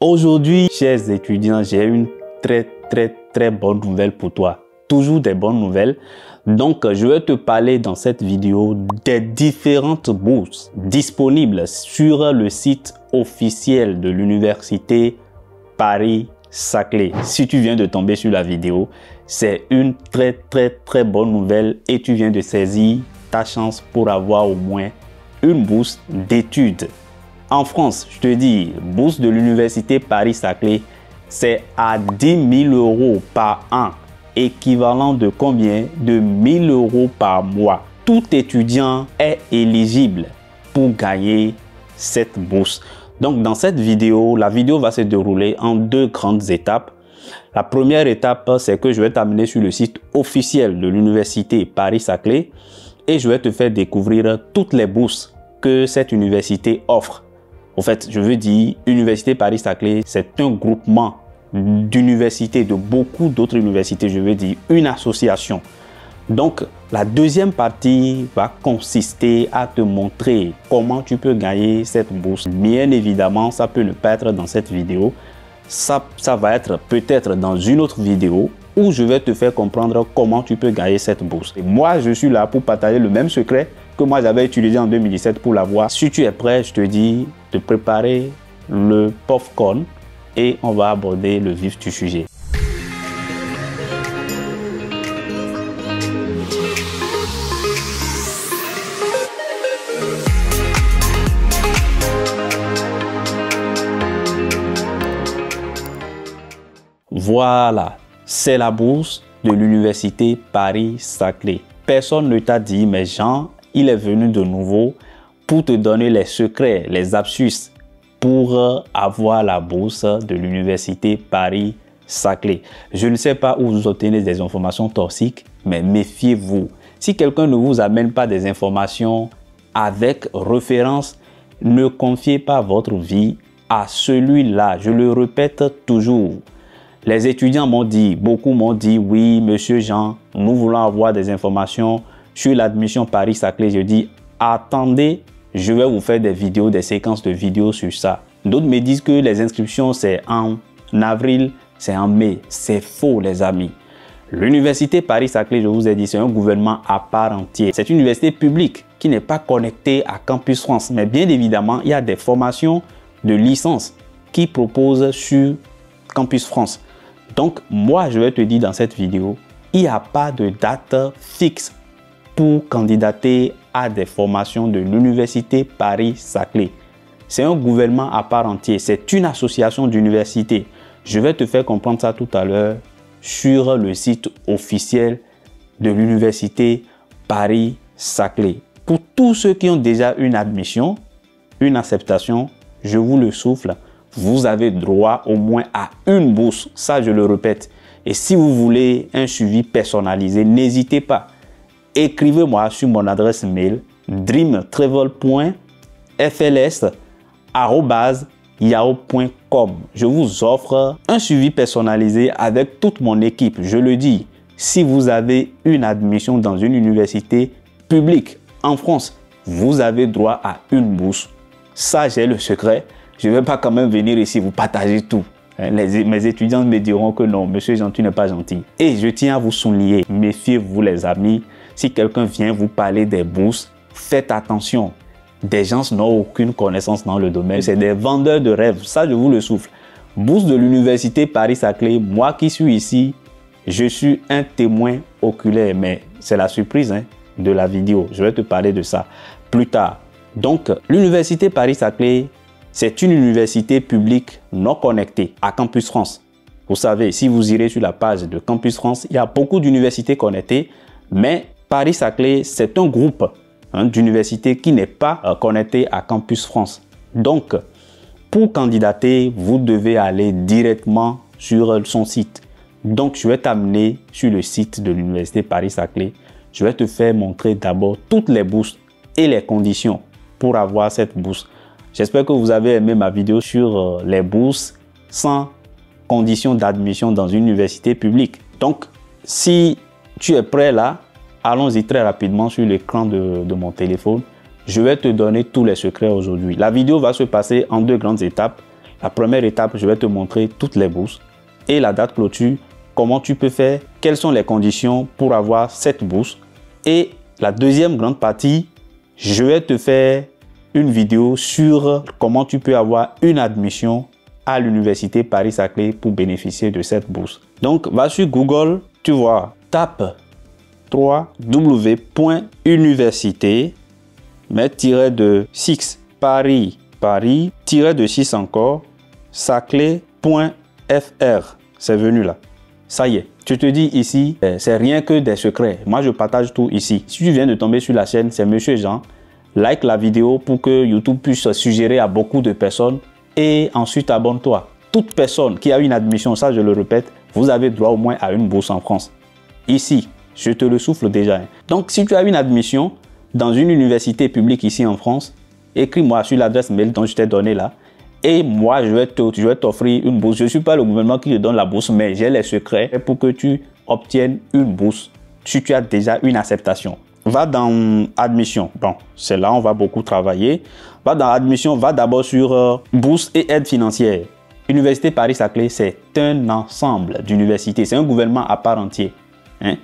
Aujourd'hui, chers étudiants, j'ai une très bonne nouvelle pour toi. Toujours des bonnes nouvelles. Donc, je vais te parler dans cette vidéo des différentes bourses disponibles sur le site officiel de l'université Paris-Saclay. Si tu viens de tomber sur la vidéo, c'est une très bonne nouvelle et tu viens de saisir ta chance pour avoir au moins une bourse d'études. En France, je te dis, bourse de l'université Paris-Saclay, c'est à 10 000 € par an, équivalent de combien? De 1 000 € par mois. Tout étudiant est éligible pour gagner cette bourse. Donc, dans cette vidéo, la vidéo va se dérouler en deux grandes étapes. La première étape, c'est que je vais t'amener sur le site officiel de l'université Paris-Saclay et je vais te faire découvrir toutes les bourses que cette université offre. En fait, je veux dire, Université Paris-Saclay, c'est un groupement d'universités, de beaucoup d'autres universités, je veux dire, une association. Donc, la deuxième partie va consister à te montrer comment tu peux gagner cette bourse. Bien évidemment, ça peut ne pas être dans cette vidéo. Ça va être peut-être dans une autre vidéo où je vais te faire comprendre comment tu peux gagner cette bourse. Et moi, je suis là pour partager le même secret que moi j'avais utilisé en 2017 pour l'avoir. Si tu es prêt, je te dis de préparer le popcorn et on va aborder le vif du sujet. Voilà, c'est la bourse de l'université Paris-Saclay. Personne ne t'a dit, mais Jean, il est venu de nouveau pour te donner les secrets, les astuces pour avoir la bourse de l'université Paris-Saclay. Je ne sais pas où vous obtenez des informations toxiques, mais méfiez-vous. Si quelqu'un ne vous amène pas des informations avec référence, ne confiez pas votre vie à celui-là. Je le répète toujours. Les étudiants m'ont dit, beaucoup m'ont dit, oui, monsieur Jean, nous voulons avoir des informations sur l'admission Paris-Saclay. Je dis, attendez, je vais vous faire des vidéos, des séquences de vidéos sur ça. D'autres me disent que les inscriptions, c'est en avril, c'est en mai. C'est faux, les amis. L'université Paris-Saclay, je vous ai dit, c'est un gouvernement à part entière. C'est une université publique qui n'est pas connectée à Campus France. Mais bien évidemment, il y a des formations de licence qui proposent sur Campus France. Donc, moi, je vais te dire dans cette vidéo, il n'y a pas de date fixe pour candidater à des formations de l'université Paris-Saclay. C'est un gouvernement à part entière. C'est une association d'universités. Je vais te faire comprendre ça tout à l'heure sur le site officiel de l'université Paris-Saclay. Pour tous ceux qui ont déjà une admission, une acceptation, je vous le souffle, vous avez droit au moins à une bourse. Ça, je le répète. Et si vous voulez un suivi personnalisé, n'hésitez pas. Écrivez-moi sur mon adresse mail dreamtravel.fls@yahoo.com. Je vous offre un suivi personnalisé avec toute mon équipe. Je le dis, si vous avez une admission dans une université publique en France, vous avez droit à une bourse. Ça, j'ai le secret. Je ne vais pas quand même venir ici vous partager tout. Mes étudiants me diront que non, monsieur Jean, tu n'es pas gentil. Et je tiens à vous souligner, méfiez-vous les amis. Si quelqu'un vient vous parler des bourses, faites attention. Des gens n'ont aucune connaissance dans le domaine. C'est des vendeurs de rêves. Ça, je vous le souffle. Bourse de l'université Paris-Saclay. Moi qui suis ici, je suis un témoin oculaire. Mais c'est la surprise de la vidéo. Je vais te parler de ça plus tard. Donc, l'université Paris-Saclay, c'est une université publique non connectée à Campus France. Vous savez, si vous irez sur la page de Campus France, il y a beaucoup d'universités connectées, mais Paris-Saclay, c'est un groupe d'universités qui n'est pas connecté à Campus France. Donc, pour candidater, vous devez aller directement sur son site. Donc, je vais t'amener sur le site de l'université Paris-Saclay. Je vais te faire montrer d'abord toutes les bourses et les conditions pour avoir cette bourse. J'espère que vous avez aimé ma vidéo sur les bourses sans conditions d'admission dans une université publique. Donc, si tu es prêt là, allons-y très rapidement sur l'écran de mon téléphone. Je vais te donner tous les secrets aujourd'hui. La vidéo va se passer en deux grandes étapes. La première étape, je vais te montrer toutes les bourses et la date clôture, comment tu peux faire, quelles sont les conditions pour avoir cette bourse. Et la deuxième grande partie, je vais te faire une vidéo sur comment tu peux avoir une admission à l'université Paris-Saclay pour bénéficier de cette bourse. Donc, va sur Google, tu vois, tape www.université, mais de 6 Paris, de 6 encore, Saclay.fr. C'est venu là. Ça y est, tu te dis ici, c'est rien que des secrets. Moi, je partage tout ici. Si tu viens de tomber sur la chaîne, c'est Monsieur Jean. Like la vidéo pour que YouTube puisse suggérer à beaucoup de personnes et ensuite abonne-toi. Toute personne qui a une admission, ça je le répète, vous avez droit au moins à une bourse en France. Ici, je te le souffle déjà. Donc, si tu as une admission dans une université publique ici en France, écris-moi sur l'adresse mail dont je t'ai donné là. Et moi, je vais t'offrir une bourse. Je ne suis pas le gouvernement qui te donne la bourse, mais j'ai les secrets pour que tu obtiennes une bourse si tu as déjà une acceptation. Va dans admission. Bon, c'est là on va beaucoup travailler. Va dans admission, va d'abord sur bourse et aide financière. Université Paris-Saclay, c'est un ensemble d'universités. C'est un gouvernement à part entière. Hein?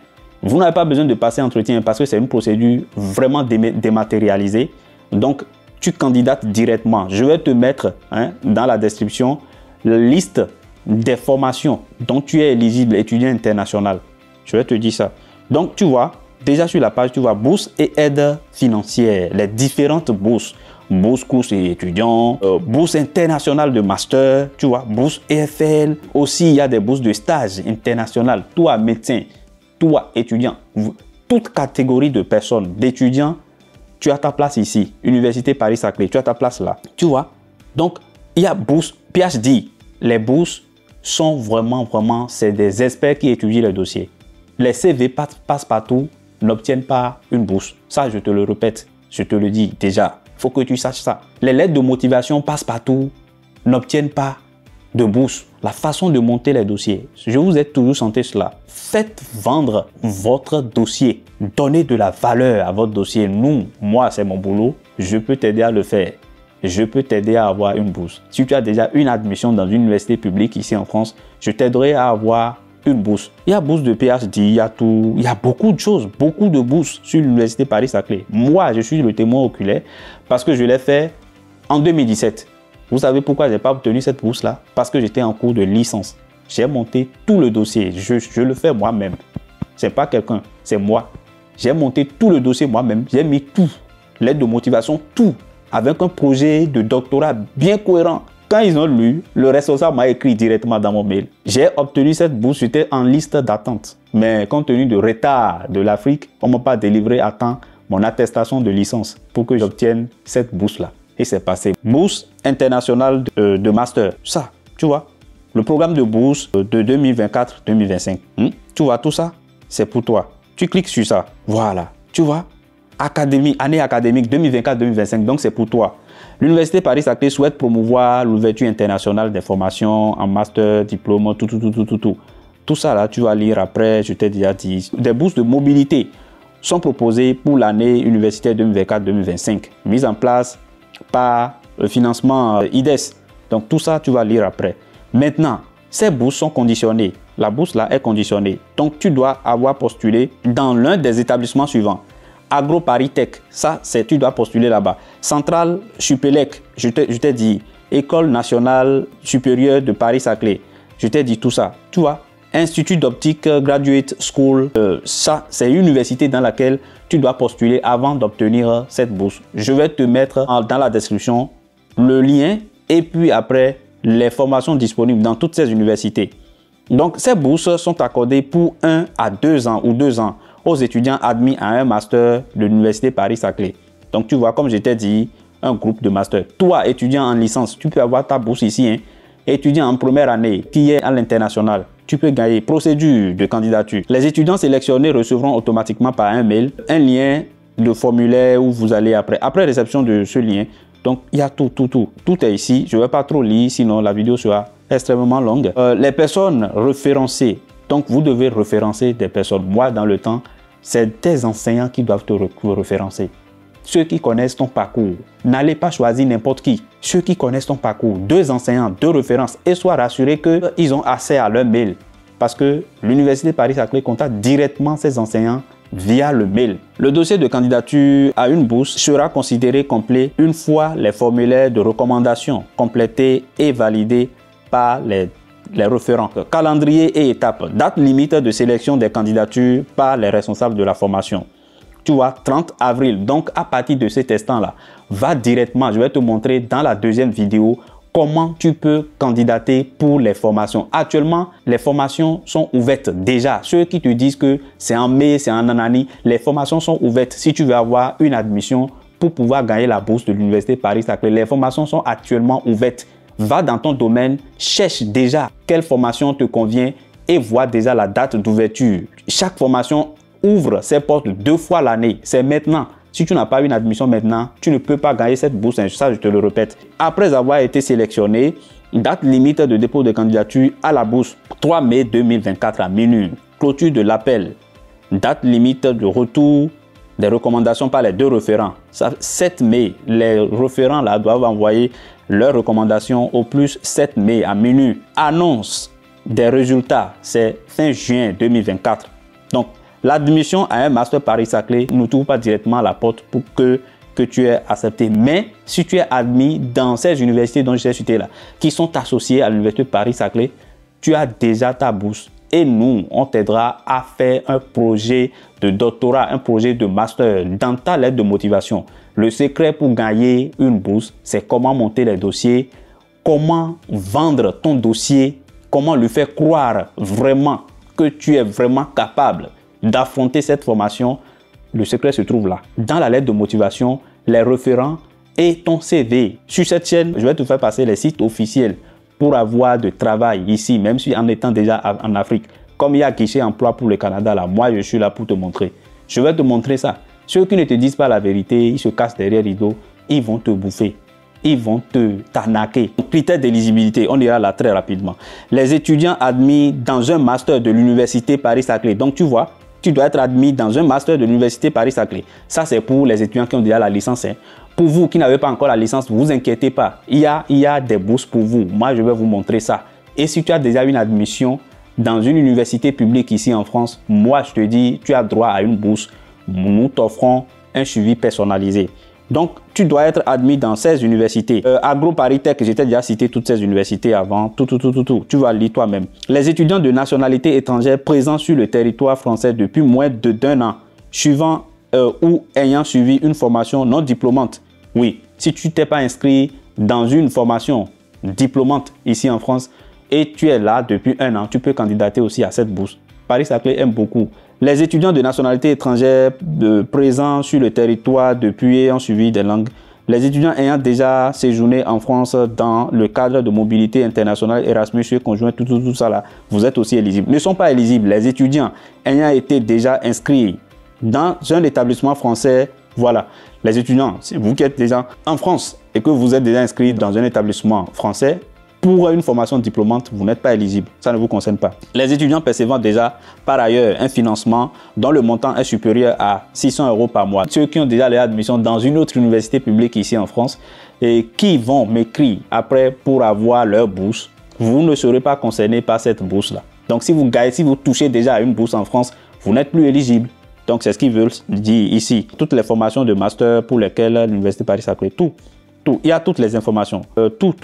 Vous n'avez pas besoin de passer entretien parce que c'est une procédure vraiment dématérialisée. Donc, tu candidates directement. Je vais te mettre dans la description la liste des formations dont tu es éligible, étudiant international. Je vais te dire ça. Donc, tu vois, déjà sur la page, tu vois bourse et aide financière, les différentes bourses. Bourse course et étudiants, bourse internationale de master, tu vois, bourse EFL. Aussi, il y a des bourses de stage internationales. Toi, médecin, toi, étudiant, toute catégorie de personnes, d'étudiants, tu as ta place ici. Université Paris-Saclay, tu as ta place là. Tu vois? Donc, il y a bourse, PhD. Les bourses sont vraiment, c'est des experts qui étudient les dossiers. Les CV passent partout, n'obtiennent pas une bourse. Ça, je te le répète, je te le dis déjà. Il faut que tu saches ça. Les lettres de motivation passent partout, n'obtiennent pas de bourse. La façon de monter les dossiers, je vous ai toujours senti cela. Faites vendre votre dossier. Donnez de la valeur à votre dossier. Moi, c'est mon boulot. Je peux t'aider à le faire. Je peux t'aider à avoir une bourse. Si tu as déjà une admission dans une université publique ici en France, je t'aiderai à avoir une bourse. Il y a bourse de PhD, il y a tout, il y a beaucoup de choses, beaucoup de bourses sur l'université Paris-Saclay. Moi, je suis le témoin oculaire parce que je l'ai fait en 2017. Vous savez pourquoi je n'ai pas obtenu cette bourse-là? Parce que j'étais en cours de licence. J'ai monté tout le dossier. Je le fais moi-même. Ce n'est pas quelqu'un, c'est moi. J'ai monté tout le dossier moi-même. J'ai mis tout. L'aide de motivation, tout. Avec un projet de doctorat bien cohérent. Quand ils ont lu, le responsable m'a écrit directement dans mon mail. J'ai obtenu cette bourse, j'étais en liste d'attente. Mais compte tenu du retard de l'Afrique, on ne m'a pas délivré à temps mon attestation de licence pour que j'obtienne cette bourse-là. Et c'est passé. Bourse internationale de master. Ça, tu vois. Le programme de bourse de 2024-2025. Tu vois, tout ça, c'est pour toi. Tu cliques sur ça. Voilà. Tu vois. Année académique 2024-2025. Donc, c'est pour toi. L'Université Paris-Saclay souhaite promouvoir l'ouverture internationale des formations en master, diplôme, tout. Tout ça, là, tu vas lire après. Je t'ai déjà dit. Des bourses de mobilité sont proposées pour l'année universitaire 2024-2025. Mise en place par le financement IDES. Donc tout ça, tu vas lire après. Maintenant, ces bourses sont conditionnées. La bourse là est conditionnée. Donc tu dois avoir postulé dans l'un des établissements suivants. Agro Paris Tech, ça c'est tu dois postuler là-bas. Centrale Supélec, je t'ai dit. École nationale supérieure de Paris-Saclay, je t'ai dit tout ça. Tu vois, Institut d'optique Graduate School, ça c'est une université dans laquelle tu dois postuler avant d'obtenir cette bourse. Je vais te mettre dans la description le lien et puis après les formations disponibles dans toutes ces universités. Donc ces bourses sont accordées pour 1 à 2 ans ou 2 ans aux étudiants admis à un master de l'université Paris-Saclay. Donc tu vois, comme je t'ai dit, un groupe de master. Toi, étudiant en licence, tu peux avoir ta bourse ici. Étudiant en première année qui est à l'international, tu peux gagner procédure de candidature. Les étudiants sélectionnés recevront automatiquement par un mail un lien de formulaire où vous allez après réception de ce lien. Donc il y a tout est ici. Je ne vais pas trop lire, sinon la vidéo sera extrêmement longue. Les personnes référencées, donc vous devez référencer des personnes. Moi, dans le temps, c'est des enseignants qui doivent te référencer. ceux qui connaissent ton parcours. N'allez pas choisir n'importe qui. Ceux qui connaissent ton parcours, 2 enseignants, 2 références, et sois rassuré qu'ils ont accès à leur mail. Parce que l'Université Paris-Saclay contacte directement ces enseignants via le mail. Le dossier de candidature à une bourse sera considéré complet une fois les formulaires de recommandation complétés et validés par les référents. Calendrier et étapes. Date limite de sélection des candidatures par les responsables de la formation. Tu vois, 30 avril. Donc, à partir de cet instant-là, va directement, je vais te montrer dans la deuxième vidéo comment tu peux candidater pour les formations. Actuellement, les formations sont ouvertes déjà. Ceux qui te disent que c'est en mai, c'est en nanani, les formations sont ouvertes. Si tu veux avoir une admission pour pouvoir gagner la bourse de l'Université Paris-Saclay, les formations sont actuellement ouvertes. Va dans ton domaine, cherche déjà quelle formation te convient et vois déjà la date d'ouverture. Chaque formation ouvre ses portes 2 fois l'année. C'est maintenant. Si tu n'as pas une admission maintenant, tu ne peux pas gagner cette bourse. Ça, je te le répète. Après avoir été sélectionné, date limite de dépôt de candidature à la bourse, 3 mai 2024 à minuit. Clôture de l'appel. Date limite de retour des recommandations par les 2 référents. 7 mai, les référents là doivent envoyer leurs recommandations au plus 7 mai à minuit. Annonce des résultats, c'est fin juin 2024. Donc, l'admission à un master Paris-Saclay ne t'ouvre pas directement la porte pour que tu es accepté. Mais si tu es admis dans ces universités dont je t'ai cité là, qui sont associées à l'université Paris-Saclay, tu as déjà ta bourse. Et nous, on t'aidera à faire un projet de doctorat, un projet de master dans ta lettre de motivation. Le secret pour gagner une bourse, c'est comment monter les dossiers, comment vendre ton dossier, comment lui faire croire vraiment que tu es vraiment capable d'affronter cette formation. Le secret se trouve là, dans la lettre de motivation, les référents et ton CV. Sur cette chaîne, je vais te faire passer les sites officiels pour avoir de travail ici, même si en étant déjà en Afrique. Comme il y a guichet emploi pour le Canada, là, moi je suis là pour te montrer. Je vais te montrer ça. Ceux qui ne te disent pas la vérité, ils se cassent derrière les rideaux, ils vont te bouffer. Ils vont t'arnaquer. Critères d'éligibilité, on ira là très rapidement. Les étudiants admis dans un master de l'Université Paris-Saclay. Donc tu vois, tu dois être admis dans un master de l'Université Paris-Saclay. Ça, c'est pour les étudiants qui ont déjà la licence. Pour vous qui n'avez pas encore la licence, ne vous inquiétez pas. Il y a des bourses pour vous. Moi, je vais vous montrer ça. Et si tu as déjà une admission dans une université publique ici en France, moi, je te dis, tu as droit à une bourse. Nous t'offrons un suivi personnalisé. Donc, tu dois être admis dans 16 universités. AgroParisTech, j'étais déjà cité toutes ces universités avant. Tout. Tu vas lire toi-même. Les étudiants de nationalité étrangère présents sur le territoire français depuis moins d'1 an, suivant ou ayant suivi une formation non diplômante. Oui, si tu t'es pas inscrit dans une formation diplômante ici en France et tu es là depuis 1 an, tu peux candidater aussi à cette bourse. Paris-Saclay aime beaucoup. Les étudiants de nationalité étrangère présents sur le territoire depuis et ont suivi des langues. Les étudiants ayant déjà séjourné en France dans le cadre de mobilité internationale, Erasmus, conjoint, tout ça là, vous êtes aussi éligibles. Ne sont pas éligibles les étudiants ayant été déjà inscrits dans un établissement français. Voilà, les étudiants, si vous qui êtes déjà en France et que vous êtes déjà inscrits dans un établissement français, pour une formation diplômante, vous n'êtes pas éligible. Ça ne vous concerne pas. Les étudiants percevant déjà par ailleurs un financement dont le montant est supérieur à 600 € par mois. Ceux qui ont déjà leur admission dans une autre université publique ici en France et qui vont m'écrire après pour avoir leur bourse, vous ne serez pas concerné par cette bourse-là. Donc si vous touchez déjà à une bourse en France, vous n'êtes plus éligible. Donc c'est ce qu'ils veulent dire ici. Toutes les formations de master pour lesquelles l'Université Paris-Saclay, tout. Il y a toutes les informations, tout.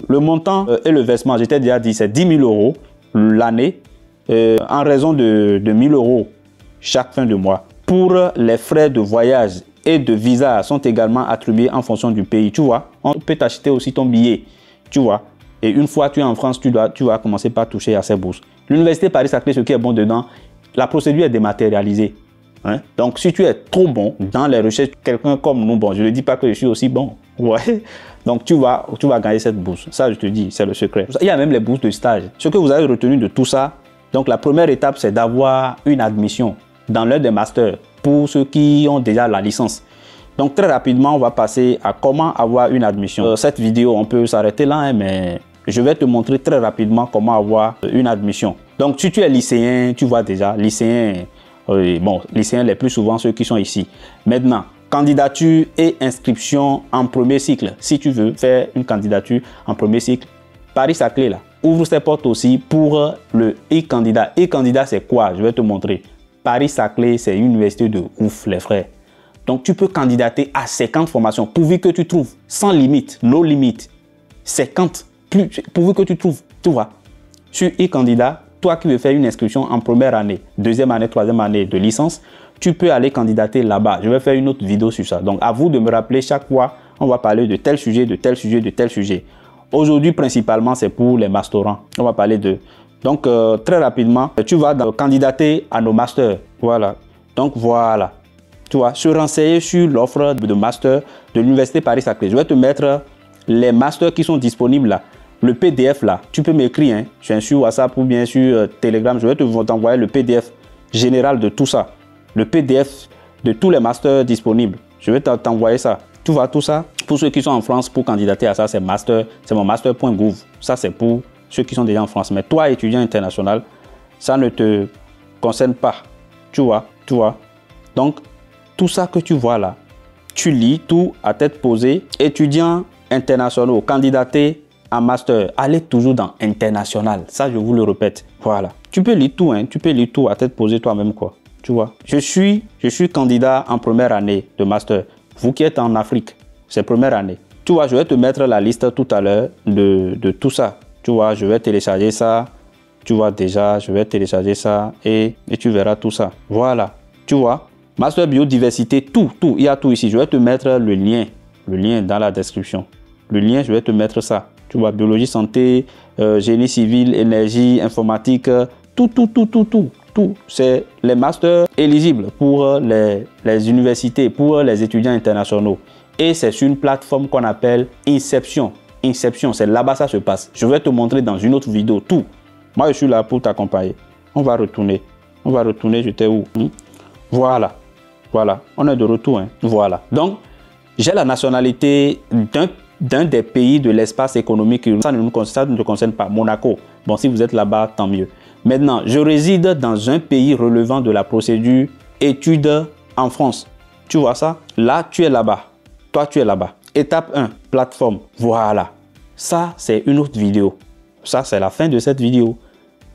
Le montant et le versement, j'étais déjà dit, c'est 10 000 € l'année en raison de 1 000 € chaque fin de mois. Pour les frais de voyage et de visa sont également attribués en fonction du pays. Tu vois, on peut t'acheter aussi ton billet, tu vois. Et une fois tu es en France, tu vas commencer par toucher à ces bourses. L'Université Paris-Saclay, ce qui est bon dedans, la procédure est dématérialisée. Hein? Donc, si tu es trop bon dans les recherches, quelqu'un comme nous, bon, je ne dis pas que je suis aussi bon. Ouais. Donc, tu vas gagner cette bourse. Ça, je te dis, c'est le secret. Il y a même les bourses de stage. Ce que vous avez retenu de tout ça, donc la première étape, c'est d'avoir une admission dans l'un des masters pour ceux qui ont déjà la licence. Donc, très rapidement, on va passer à comment avoir une admission. Cette vidéo, on peut s'arrêter là, hein, mais je vais te montrer très rapidement comment avoir une admission. Donc, si tu es lycéen, tu vois déjà, lycéen, bon, lycéens les plus souvent ceux qui sont ici. Maintenant, candidature et inscription en premier cycle. Si tu veux faire une candidature en premier cycle, Paris-Saclay là ouvre ses portes aussi pour le e-candidat. E-candidat, c'est quoi? Je vais te montrer. Paris-Saclay, c'est une université de ouf, les frères. Donc, tu peux candidater à 50 formations, pourvu que tu trouves, sans limite, no limite. 50, pourvu que tu trouves, tu vois. Sur e-candidat, toi qui veux faire une inscription en première année, deuxième année, troisième année de licence, tu peux aller candidater là-bas. Je vais faire une autre vidéo sur ça. Donc, à vous de me rappeler chaque fois, on va parler de tel sujet, de tel sujet, de tel sujet. Aujourd'hui, principalement, c'est pour les masterants. On va parler de... Donc, très rapidement, tu vas candidater à nos masters. Voilà. Donc, voilà. Tu vois, se renseigner sur l'offre de master de l'Université Paris-Saclay. Je vais te mettre les masters qui sont disponibles là. Le PDF là, tu peux m'écrire hein, sur WhatsApp ou bien sur Telegram. Je vais t'envoyer le PDF général de tout ça. Le PDF de tous les masters disponibles. Je vais t'envoyer ça. Tu vois tout ça. Pour ceux qui sont en France, pour candidater à ça, c'est mon master.gouv. Ça, c'est pour ceux qui sont déjà en France. Mais toi, étudiant international, ça ne te concerne pas. Tu vois. Donc, tout ça que tu vois là, tu lis tout à tête posée. Étudiants internationaux, candidater à master, allez toujours dans international. Ça, je vous le répète. Voilà. Tu peux lire tout, hein. Tu peux lire tout à tête posée toi-même, quoi. Tu vois. Je suis candidat en première année de master. Vous qui êtes en Afrique, c'est première année. Tu vois, je vais te mettre la liste tout à l'heure de tout ça. Tu vois, je vais télécharger ça. Tu vois déjà, je vais télécharger ça et tu verras tout ça. Voilà. Tu vois, master biodiversité, tout. Il y a tout ici. Je vais te mettre le lien dans la description. Le lien, je vais te mettre ça. Tu vois, biologie, santé, génie civil, énergie, informatique, tout. C'est les masters éligibles pour les universités, pour les étudiants internationaux. Et c'est sur une plateforme qu'on appelle Inception. Inception, c'est là-bas ça se passe. Je vais te montrer dans une autre vidéo tout. Moi, je suis là pour t'accompagner. On va retourner, j'étais où? Voilà. On est de retour. Hein. Voilà. Donc, j'ai la nationalité d'un des pays de l'espace économique. Ça ne te concerne pas. Monaco. Bon, si vous êtes là-bas, tant mieux. Maintenant, je réside dans un pays relevant de la procédure études en France. Tu vois ça? Là, tu es là-bas. Toi, tu es là-bas. Étape 1, plateforme. Voilà. Ça, c'est une autre vidéo. Ça, c'est la fin de cette vidéo.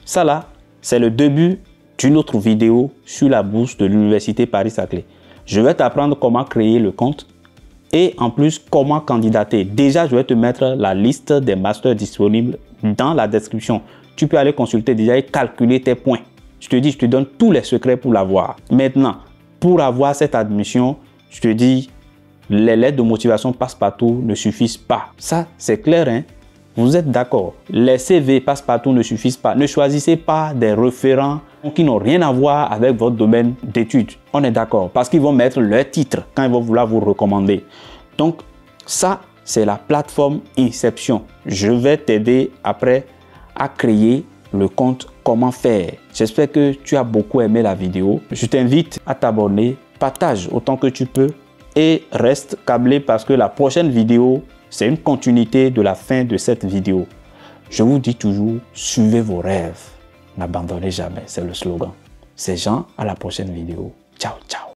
Ça, là, c'est le début d'une autre vidéo sur la bourse de l'Université Paris-Saclay. Je vais t'apprendre comment créer le compte et en plus, comment candidater. Déjà, je vais te mettre la liste des masters disponibles dans la description. Tu peux aller consulter déjà et calculer tes points. Je te donne tous les secrets pour l'avoir. Maintenant, pour avoir cette admission, je te dis, les lettres de motivation passe-partout ne suffisent pas. Ça, c'est clair, hein? Vous êtes d'accord? Les CV passe-partout ne suffisent pas. Ne choisissez pas des référents qui n'ont rien à voir avec votre domaine d'études. On est d'accord? Parce qu'ils vont mettre leur titre quand ils vont vouloir vous recommander. Donc, ça, c'est la plateforme Inception. Je vais t'aider après à créer le compte Comment faire. J'espère que tu as beaucoup aimé la vidéo. Je t'invite à t'abonner, partage autant que tu peux et reste câblé parce que la prochaine vidéo, c'est une continuité de la fin de cette vidéo. Je vous dis toujours, suivez vos rêves. N'abandonnez jamais, c'est le slogan. C'est Jean, à la prochaine vidéo. Ciao, ciao.